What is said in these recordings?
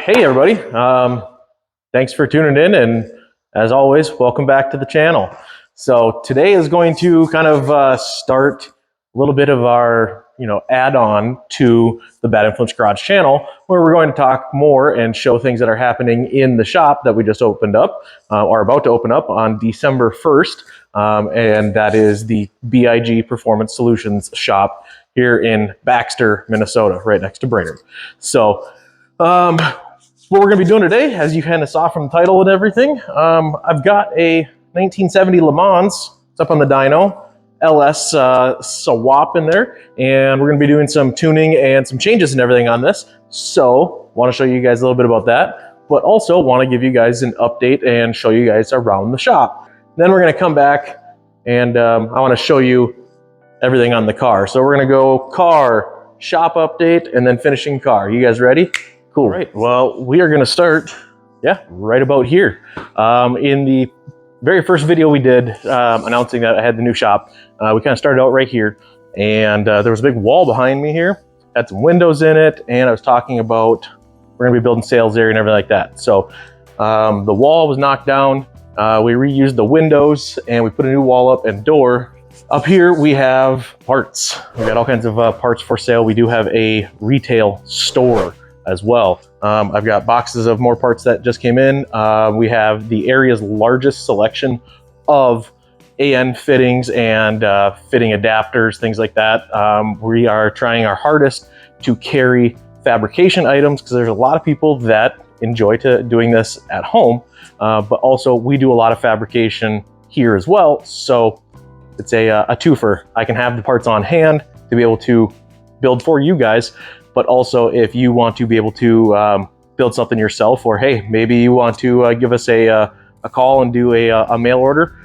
Hey everybody, thanks for tuning in, and as always, welcome back to the channel. So today is going to kind of start a little bit of our add-on to the Bad Influence Garage channel, where we're going to talk more and show things that are happening in the shop that we just opened up or about to open up on December 1st, and that is the B.I.G Performance Solutions shop here in Baxter, Minnesota, right next to Brainerd. So what we're going to be doing today, as you kind of saw from the title and everything, I've got a 1970 Le Mans. It's up on the Dyno LS swap in there, and we're going to be doing some tuning and some changes and everything on this. So want to show you guys a little bit about that, but also want to give you guys an update and show you guys around the shop. Then we're going to come back and I want to show you everything on the car. So we're going to go car, shop update, and then finishing car. You guys ready? Cool. Right. Well, we are going to start, right about here. In the very first video we did announcing that I had the new shop, we kind of started out right here, and there was a big wall behind me here, had some windows in it, and I was talking about we're going to be building sales area and everything like that. So the wall was knocked down. We reused the windows, and we put a new wall up and door. Up here we have parts. We got all kinds of parts for sale. We do have a retail store as well. I've got boxes of more parts that just came in. We have the area's largest selection of AN fittings and fitting adapters, things like that. We are trying our hardest to carry fabrication items because there's a lot of people that enjoy doing this at home, but also we do a lot of fabrication here as well. So it's a twofer. I can have the parts on hand to be able to build for you guys, but also if you want to be able to build something yourself, or hey, maybe you want to give us a call and do a mail order,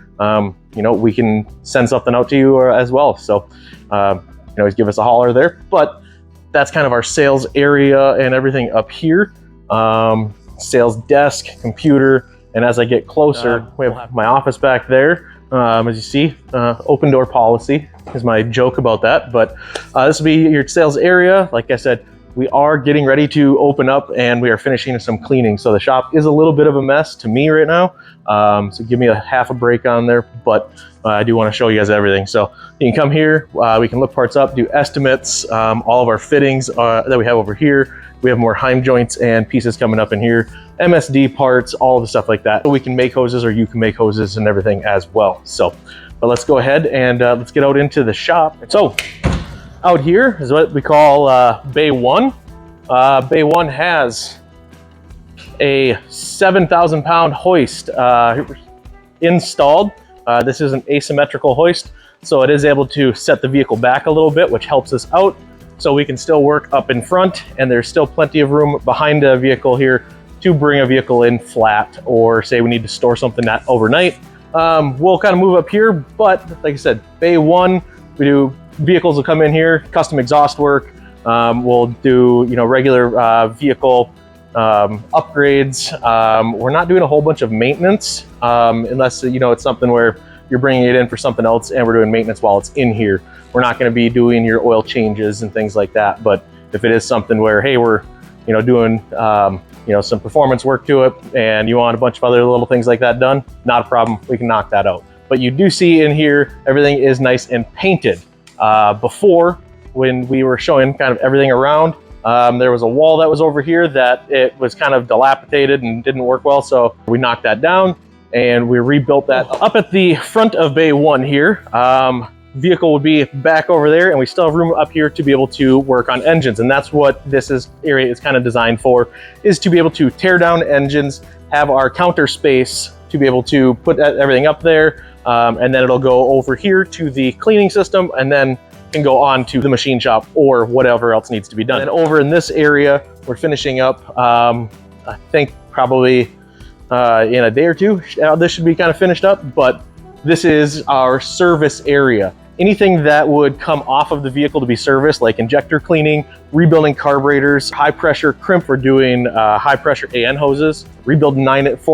we can send something out to you as well. So you can always give us a holler there. But that's kind of our sales area and everything up here. Sales desk, computer, and as I get closer, we have my office back there. As you see, open door policy is my joke about that, but this will be your sales area. Like I said, we are getting ready to open up, and we are finishing some cleaning. So the shop is a little bit of a mess to me right now. So give me a half a break on there, but I do want to show you guys everything. So you can come here, we can look parts up, do estimates, all of our fittings that we have over here. We have more Heim joints and pieces coming up in here, MSD parts, all of the stuff like that. So we can make hoses, or you can make hoses and everything as well. So, but let's go ahead and let's get out into the shop. So out here is what we call Bay 1. Bay 1 has a 7,000 pound hoist installed. This is an asymmetrical hoist, so it is able to set the vehicle back a little bit, which helps us out. So we can still work up in front, and there's still plenty of room behind the vehicle here to bring a vehicle in flat, or say we need to store something that overnight. We'll kind of move up here, but like I said, Bay 1, we do vehicles will come in here, custom exhaust work. We'll do regular vehicle upgrades. We're not doing a whole bunch of maintenance unless it's something where you're bringing it in for something else and we're doing maintenance while it's in here. We're not going to be doing your oil changes and things like that. But if it is something where, hey, we're doing some performance work to it, and you want a bunch of other little things like that done, not a problem. We can knock that out. But you do see in here, everything is nice and painted. Before, when we were showing kind of everything around, there was a wall that was over here that it was kind of dilapidated and didn't work well. So we knocked that down and we rebuilt that up at the front of Bay 1 here. Vehicle would be back over there, and we still have room up here to be able to work on engines. And that's what this area is kind of designed for, is to be able to tear down engines, have our counter space to be able to put everything up there. And then it'll go over here to the cleaning system, and then can go on to the machine shop or whatever else needs to be done. And over in this area, we're finishing up, I think probably in a day or two, this should be kind of finished up, but this is our service area. Anything that would come off of the vehicle to be serviced, like injector cleaning, rebuilding carburetors, high pressure crimp, we're doing high pressure AN hoses, rebuild 4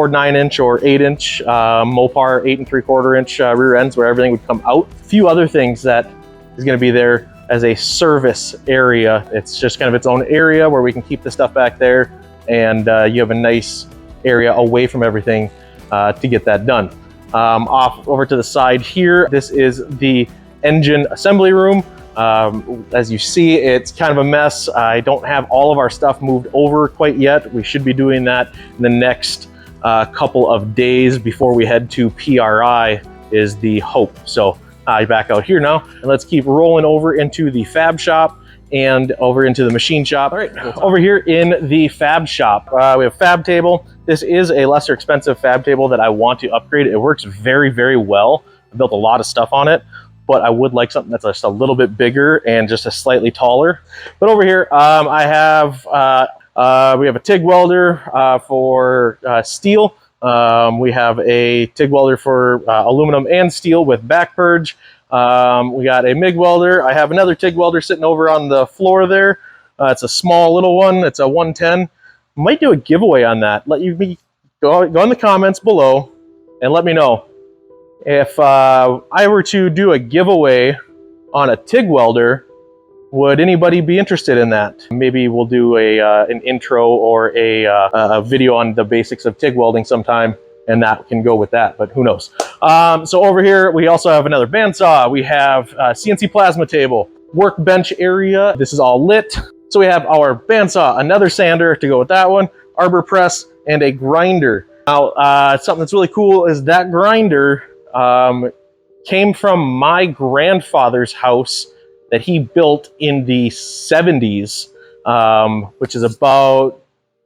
9-inch or 8-inch Mopar 8 3/4 inch rear ends where everything would come out. A few other things that is going to be there as a service area. It's just kind of its own area where we can keep the stuff back there. and you have a nice area away from everything to get that done. Off over to the side here, this is the engine assembly room. As you see, it's kind of a mess. I don't have all of our stuff moved over quite yet. We should be doing that in the next couple of days before we head to PRI is the hope. So I back out here now, and let's keep rolling over into the fab shop and over into the machine shop. All right, over here in the fab shop, we have fab table. This is a lesser expensive fab table that I want to upgrade. It works very, very well. I built a lot of stuff on it, but I would like something that's just a little bit bigger and just a slightly taller. But over here, I have, we have a TIG welder for steel. We have a TIG welder for aluminum and steel with back purge. We got a MIG welder. I have another TIG welder sitting over on the floor there. It's a small little one. It's a 110. Might do a giveaway on that. Let you go in the comments below and let me know. If I were to do a giveaway on a TIG welder, would anybody be interested in that? Maybe we'll do an intro or a video on the basics of TIG welding sometime, and that can go with that, but who knows. So over here, we also have another bandsaw. We have a CNC plasma table, workbench area. This is all lit. So we have our bandsaw, another sander to go with that one, arbor press, and a grinder. Now, something that's really cool is that grinder came from my grandfather's house that he built in the 70s, which is about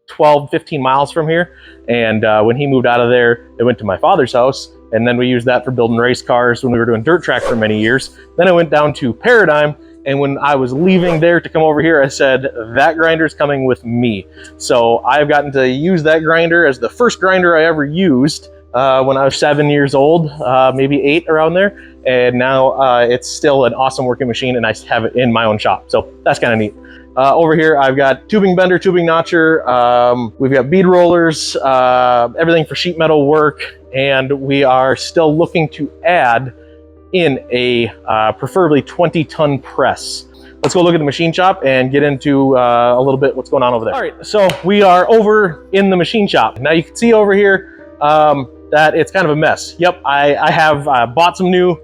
12, 15 miles from here. And when he moved out of there, it went to my father's house. And then we used that for building race cars when we were doing dirt track for many years. Then I went down to Paradigm. And when I was leaving there to come over here, I said, that grinder's coming with me. So I've gotten to use that grinder as the first grinder I ever used when I was 7 years old, maybe 8 around there. And now it's still an awesome working machine, and I have it in my own shop. So that's kind of neat. Over here, I've got tubing bender, tubing notcher. We've got bead rollers, everything for sheet metal work. And we are still looking to add in a preferably 20-ton press. Let's go look at the machine shop and get into a little bit what's going on over there. All right, so we are over in the machine shop. Now you can see over here that it's kind of a mess. Yep, I have bought some new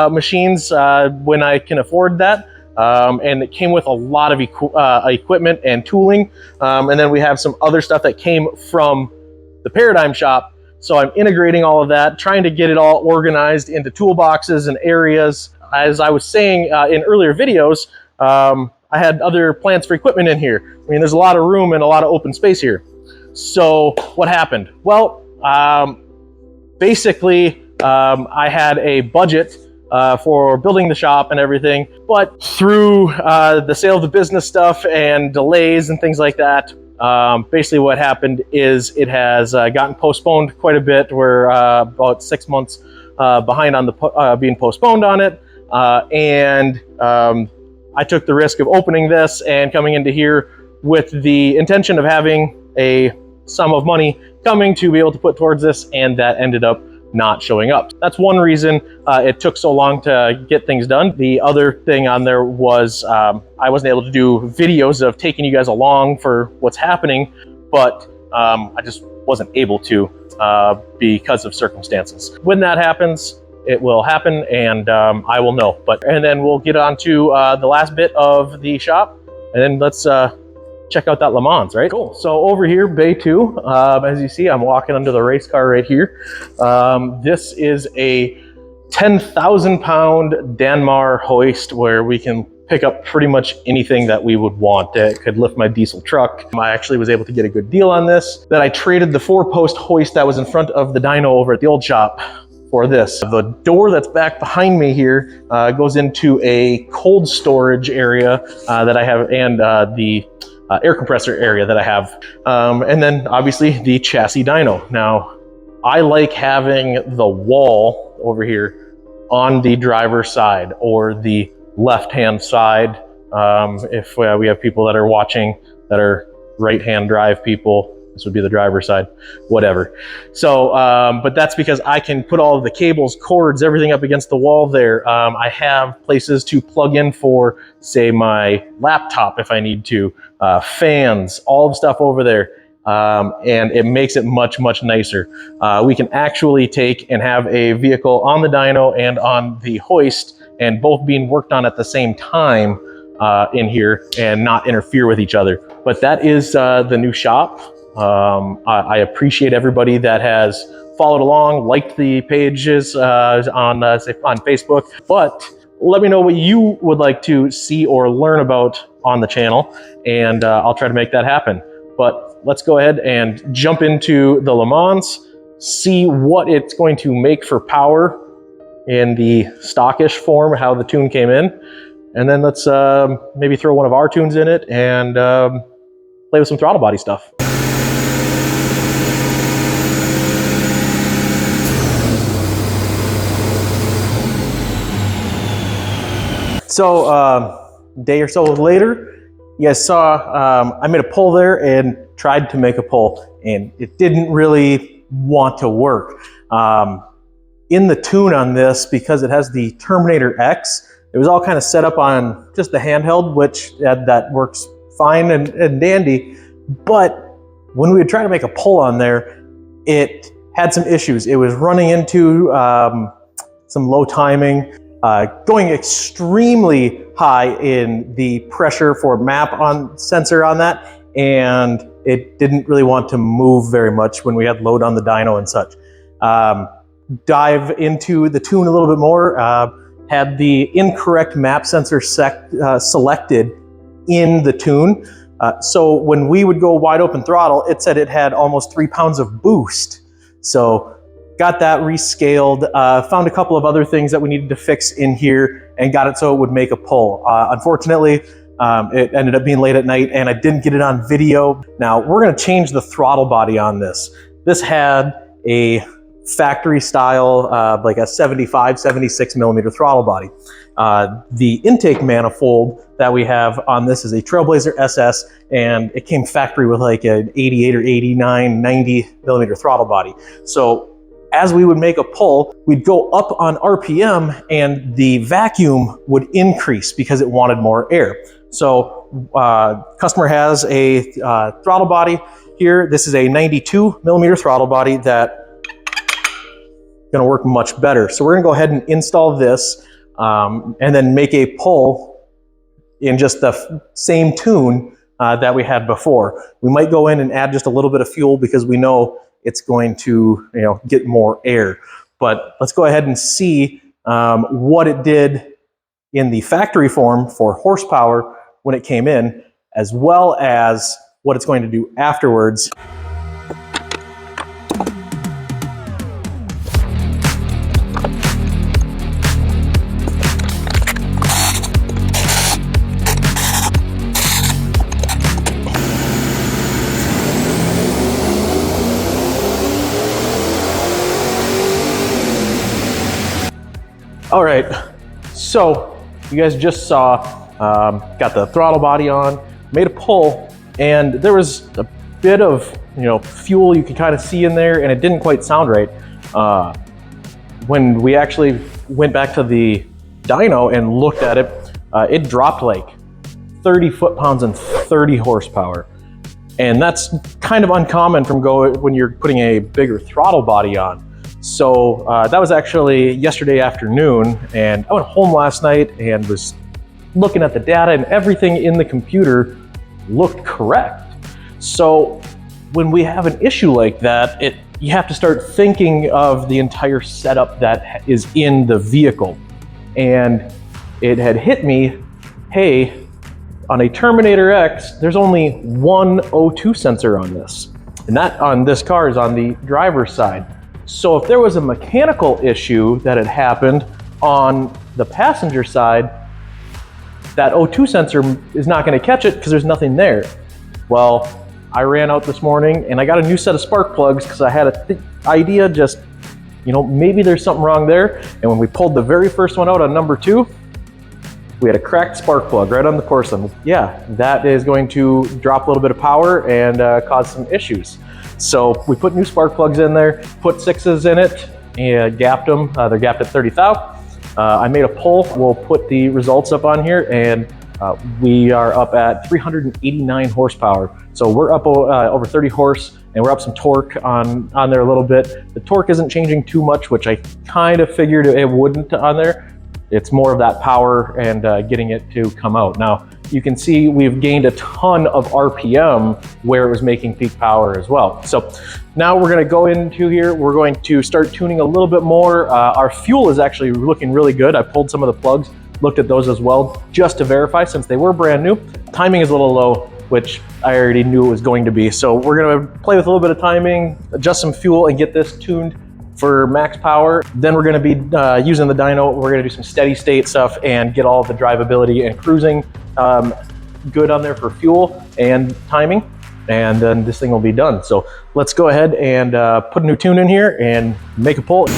machines when I can afford that. And it came with a lot of equipment and tooling. And then we have some other stuff that came from the Paradigm shop. So I'm integrating all of that, trying to get it all organized into toolboxes and areas. As I was saying in earlier videos, I had other plans for equipment in here. I mean, there's a lot of room and a lot of open space here. So what happened? Well, basically, I had a budget for building the shop and everything, but through the sale of the business stuff and delays and things like that, basically what happened is it has gotten postponed quite a bit. We're about 6 months behind on the being postponed on it, and I took the risk of opening this and coming into here with the intention of having a sum of money coming to be able to put towards this, and that ended up not showing up. That's one reason it took so long to get things done. The other thing on there was I wasn't able to do videos of taking you guys along for what's happening, but I just wasn't able to because of circumstances. When that happens, it will happen, and I will know. And then we'll get on to the last bit of the shop, and then let's check out that LeMans, right? Cool. So over here, Bay 2, as you see, I'm walking under the race car right here. This is a 10,000 pound Danmar hoist where we can pick up pretty much anything that we would want. It could lift my diesel truck. I actually was able to get a good deal on this. Then I traded the 4-post hoist that was in front of the dyno over at the old shop for this. The door that's back behind me here goes into a cold storage area that I have, and the air compressor area that I have. And then obviously the chassis dyno. Now, I like having the wall over here on the driver's side or the left-hand side. If we have people that are watching that are right-hand drive people, this would be the driver's side, whatever. So, but that's because I can put all of the cables, cords, everything up against the wall there. I have places to plug in for, say, my laptop if I need to, fans, all the stuff over there. and it makes it much, much nicer. We can actually take and have a vehicle on the dyno and on the hoist, and both being worked on at the same time in here and not interfere with each other. But that is the new shop. I appreciate everybody that has followed along, liked the pages on Facebook, but let me know what you would like to see or learn about on the channel, and I'll try to make that happen. But let's go ahead and jump into the Le Mans, see what it's going to make for power in the stockish form, how the tune came in, and then let's maybe throw one of our tunes in it and play with some throttle body stuff. So day or so later, you guys saw I made a pull there and tried to make a pull, and it didn't really want to work. In the tune on this, because it has the Terminator X, it was all kind of set up on just the handheld, which that works fine and dandy. But when we would try to make a pull on there, it had some issues. It was running into some low timing, going extremely high in the pressure for map on sensor on that, and it didn't really want to move very much when we had load on the dyno and such. Dive into the tune a little bit more, had the incorrect map sensor selected in the tune. So when we would go wide open throttle, it said it had almost 3 pounds of boost. So got that rescaled, found a couple of other things that we needed to fix in here, and got it so it would make a pull. Unfortunately, it ended up being late at night and I didn't get it on video. Now we're gonna change the throttle body on this. This had a factory style, like a 75, 76 millimeter throttle body. The intake manifold that we have on this is a Trailblazer SS, and it came factory with like an 88 or 89, 90 millimeter throttle body. So as we would make a pull, we'd go up on RPM and the vacuum would increase because it wanted more air. So customer has a throttle body here. This is a 92 millimeter throttle body that gonna work much better. So we're gonna go ahead and install this and then make a pull in just the same tune that we had before. We might go in and add just a little bit of fuel because we know it's going to, you know, get more air. But let's go ahead and see what it did in the factory form for horsepower when it came in, as well as what it's going to do afterwards. All right, so you guys just saw, got the throttle body on, made a pull, and there was a bit of, you know, fuel you could kind of see in there, and it didn't quite sound right. When we actually went back to the dyno and looked at it, it dropped like 30 foot-pounds and 30 horsepower. And that's kind of uncommon from when you're putting a bigger throttle body on. So that was actually yesterday afternoon, and I went home last night and was looking at the data, and everything in the computer looked correct. So when we have an issue like that, you have to start thinking of the entire setup that is in the vehicle. And it had hit me, hey, on a Terminator X, there's only one O2 sensor on this. And that on this car is on the driver's side. So if there was a mechanical issue that had happened on the passenger side, that O2 sensor is not going to catch it because there's nothing there. Well, I ran out this morning and I got a new set of spark plugs because I had an idea, just, you know, maybe there's something wrong there. And when we pulled the very first one out on number 2, we had a cracked spark plug right on the porcelain. Yeah, that is going to drop a little bit of power and cause some issues. So we put new spark plugs in there, put 6s in it, and gapped them. They're gapped at 30 thou. I made a pull. We'll put the results up on here and we are up at 389 horsepower. So we're up over 30 horse, and we're up some torque on there a little bit. The torque isn't changing too much, which I kind of figured it wouldn't on there. It's more of that power and getting it to come out. Now, you can see we've gained a ton of RPM where it was making peak power as well. So now we're gonna go into here, we're going to start tuning a little bit more. Our fuel is actually looking really good. I pulled some of the plugs, looked at those as well, just to verify since they were brand new. Timing is a little low, which I already knew it was going to be. So we're gonna play with a little bit of timing, adjust some fuel, and get this tuned for max power. Then we're gonna be using the dyno. We're gonna do some steady state stuff and get all the drivability and cruising good on there for fuel and timing. And then this thing will be done. So let's go ahead and put a new tune in here and make a pull.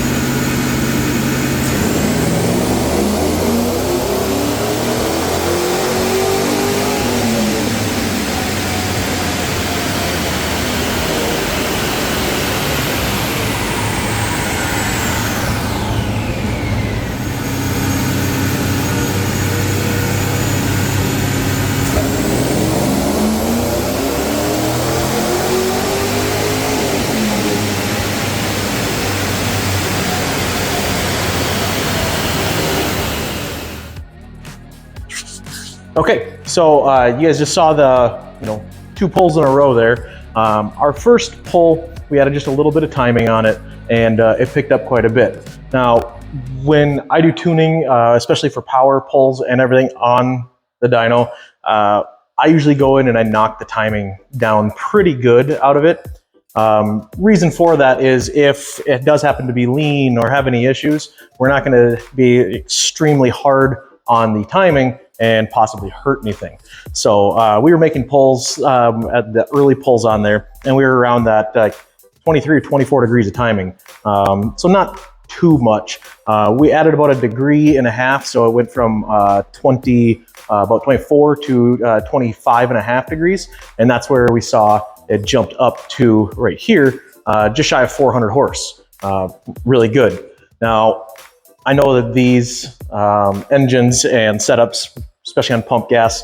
Okay, so you guys just saw the 2 pulls in a row there. Our first pull, we had just a little bit of timing on it, and it picked up quite a bit. Now, when I do tuning, especially for power pulls and everything on the dyno, I usually go in and I knock the timing down pretty good out of it. Reason for that is if it does happen to be lean or have any issues, we're not going to be extremely hard on the timing and possibly hurt anything. So we were making pulls at the early pulls on there, and we were around that 23 or 24 degrees of timing. So not too much. We added about 1.5 degrees, so it went from about 24 to 25.5 degrees, and that's where we saw it jumped up to right here, just shy of 400 horse. Really good. Now, I know that these engines and setups, especially on pump gas,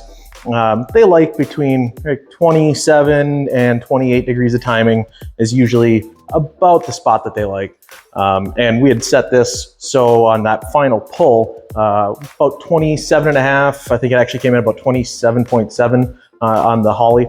they like between 27 and 28 degrees of timing is usually about the spot that they like. And we had set this so on that final pull, about 27.5, I think it actually came in about 27.7 on the Holley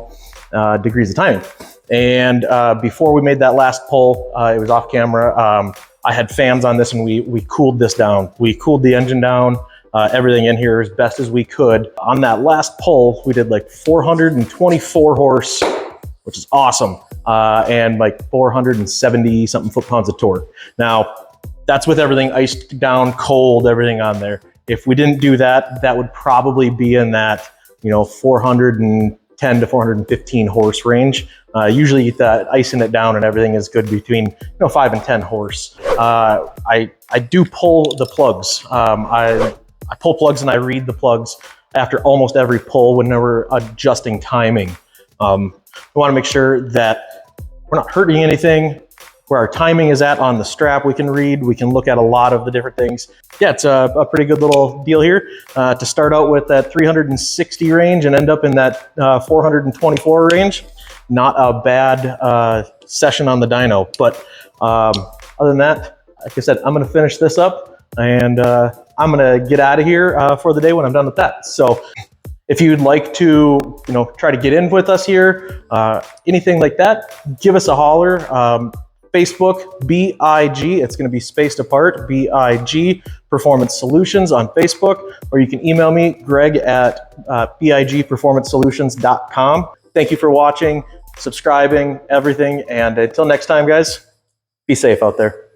degrees of timing. And before we made that last pull, it was off camera, I had fans on this and we cooled this down. We cooled the engine down, everything in here as best as we could. On that last pull, we did like 424 horse, which is awesome, and like 470 something foot-pounds of torque. Now, that's with everything iced down, cold, everything on there. If we didn't do that, that would probably be in that 410 to 415 horse range. Usually that icing it down and everything is good between 5 and 10 horse. I do pull the plugs. I pull plugs and I read the plugs after almost every pull whenever adjusting timing. We want to make sure that we're not hurting anything. Where our timing is at on the strap, we can read, we can look at a lot of the different things. Yeah, it's a pretty good little deal here to start out with that 360 range and end up in that 424 range. Not a bad session on the dyno, but other than that, like I said, I'm gonna finish this up and I'm gonna get out of here for the day when I'm done with that. So if you'd like to, try to get in with us here, anything like that, give us a holler. Facebook, B.I.G, it's going to be spaced apart, B.I.G Performance Solutions on Facebook, or you can email me, Greg at bigperformancesolutions.com. Thank you for watching, subscribing, everything, and until next time, guys, be safe out there.